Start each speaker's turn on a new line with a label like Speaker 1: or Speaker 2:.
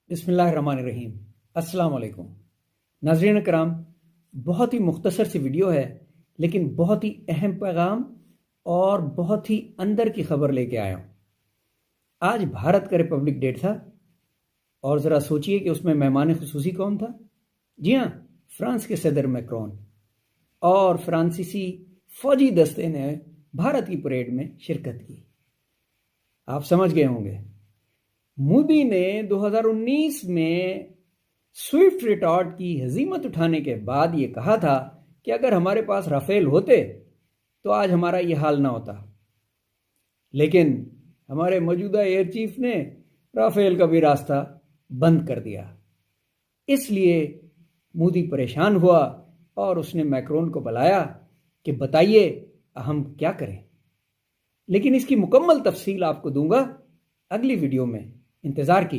Speaker 1: بسم اللہ الرحمن الرحیم۔ السلام علیکم ناظرین کرام، بہت ہی مختصر سی ویڈیو ہے لیکن بہت ہی اہم پیغام اور بہت ہی اندر کی خبر لے کے آیا ہوں۔ آج بھارت کا ریپبلک ڈے تھا اور ذرا سوچئے کہ اس میں مہمان خصوصی کون تھا؟ جی ہاں، فرانس کے صدر میکرون اور فرانسیسی فوجی دستے نے بھارت کی پریڈ میں شرکت کی۔ آپ سمجھ گئے ہوں گے، مودی نے 2019 میں سوئفٹ ریٹارٹ کی ہزیمت اٹھانے کے بعد یہ کہا تھا کہ اگر ہمارے پاس رافیل ہوتے تو آج ہمارا یہ حال نہ ہوتا، لیکن ہمارے موجودہ ایئر چیف نے رافیل کا بھی راستہ بند کر دیا۔ اس لیے مودی پریشان ہوا اور اس نے میکرون کو بلایا کہ بتائیے ہم کیا کریں۔ لیکن اس کی مکمل تفصیل آپ کو دوں گا اگلی ویڈیو میں، انتظار کیجیے۔